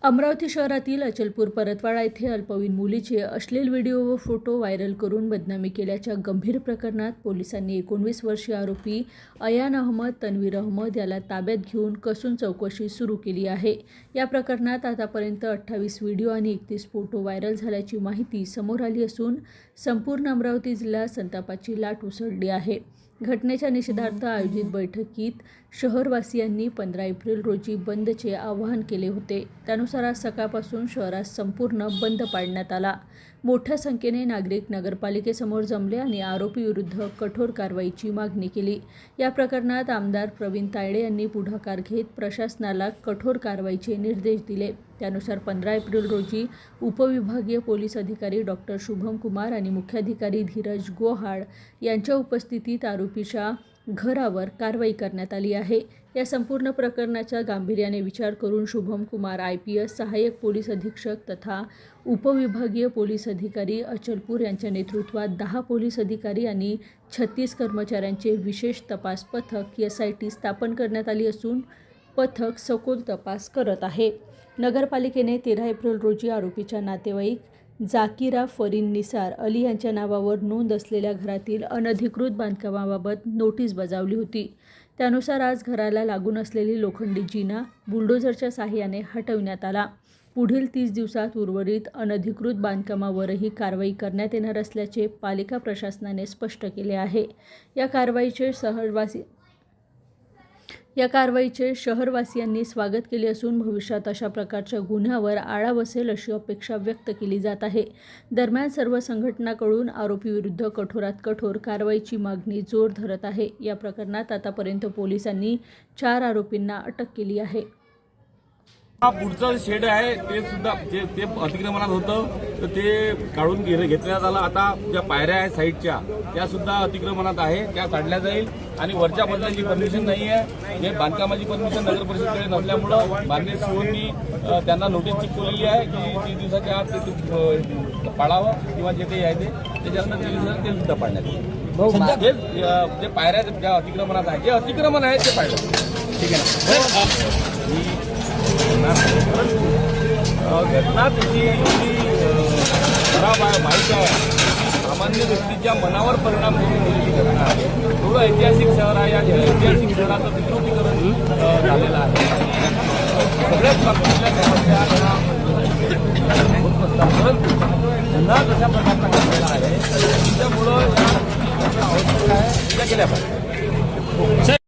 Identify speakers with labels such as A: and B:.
A: अमरावती शहरातील अचलपूर परतवाडा येथे अल्पवयीन मुलीचे अश्लील व्हिडिओ व फोटो व्हायरल करून बदनामी केल्याच्या गंभीर प्रकरणात पोलिसांनी 19 वर्षीय आरोपी अयान अहमद तन्वीर अहमद याला ताब्यात घेऊन कसून चौकशी सुरू केली आहे। या प्रकरणात आतापर्यंत 28 व्हिडिओ आणि 31 फोटो व्हायरल झाल्याची माहिती समोर आली असून संपूर्ण अमरावती जिल्ह्यात संतापाची लाट उसळली आहे। घटनेच्या निषेधार्थ आयोजित बैठकीत शहरवासियांनी 15 एप्रिल रोजी बंदचे आवाहन केले होते। त्यानुसार आज सकाळपासून शहरात संपूर्ण बंद पाडण्यात आला। मोठ्या संख्येने नागरिक नगरपालिकेसमोर जमले आणि आरोपीविरुद्ध कठोर कारवाईची मागणी केली। या प्रकरणात आमदार प्रवीण तायडे यांनी पुढाकार घेत प्रशासनाला कठोर कारवाईचे निर्देश दिले। त्यानुसार 15 एप्रिल रोजी उपविभागीय पोलीस अधिकारी डॉक्टर शुभम कुमार आणि मुख्याधिकारी धीरज गोहाड यांच्या उपस्थितीत आरोपीच्या घरावर कारवाई करण्यात आली आहे। या संपूर्ण प्रकरणाच्या गांभीर्याने विचार करून शुभम कुमार IPS सहाय्यक पोलीस अधीक्षक तथा उपविभागीय पोलीस अधिकारी अचलपूर यांच्या नेतृत्वात 10 पोलीस अधिकारी आणि 36 कर्मचाऱ्यांचे विशेष तपास पथक SIT स्थापन करण्यात आली असून पथक सखोल तपास करत आहे। नगरपालिकेने 13 एप्रिल रोजी आरोपीच्या नातेवाईक जाकिरा फरीन निसार अली यांच्या नावावर नोंद असलेल्या घरातील अनधिकृत बांधकामाबाबत नोटीस बजावली होती। त्यानुसार आज घराला लागून असलेली लोखंडी जिना बुलडोझरच्या साहाय्याने हटविण्यात आला। पुढील 30 दिवसात उर्वरित अनधिकृत बांधकामावरही कारवाई करण्यात येणार असल्याचे पालिका प्रशासनाने स्पष्ट केले आहे। या कारवाईचे शहरवासियांनी स्वागत केले असून भविष्यात अशा प्रकारच्या गुन्ह्यावर आळा बसेल अशी अपेक्षा व्यक्त केली जात आहे। दरम्यान सर्व संघटनांकडून आरोपीविरुद्ध कठोरात कठोर कारवाईची मागणी जोर धरत आहे। या प्रकरणात आतापर्यंत पोलिसांनी 4 आरोपींना अटक केली आहे।
B: हा पुढचा शेड आहे ते सुद्धा ते अतिक्रमणात होतं तर ते काढून घेतल्यात आलं। आता ज्या पायऱ्या आहेत साईडच्या त्या सुद्धा अतिक्रमणात आहे, त्या काढल्या जाईल आणि वरच्या मजल्याची परमिशन नाही आहे। हे बांधकामाची परमिशन नगर परिषदेकडे नसल्यामुळं माननीय सीओनी त्यांना नोटीस चिकवलेली आहे की 30 दिवसाच्या आत ते पाडावं किंवा जे काही आहे ते त्याच्यानंतर 30 दिवसात ते सुद्धा पाडण्यात येईल। जे पायऱ्या ज्या अतिक्रमणात आहे जे अतिक्रमण आहे ते पाडलं ठीक आहे ना। घटना त्याची खराब आहे, माहीत आहे, सामान्य व्यक्तीच्या मनावर परिणाम होण्याची घटना आहे। थोडं ऐतिहासिक शहर आहे, या ऐतिहासिक शहराचं विद्युतीकरण झालेलं आहे। सगळ्याच बाबतीतल्या समस्या होत नसतात, परंतु पुन्हा तशा प्रकारचा घटना आहे त्याच्यामुळं आवश्यक आहे त्या केल्या पाहिजे।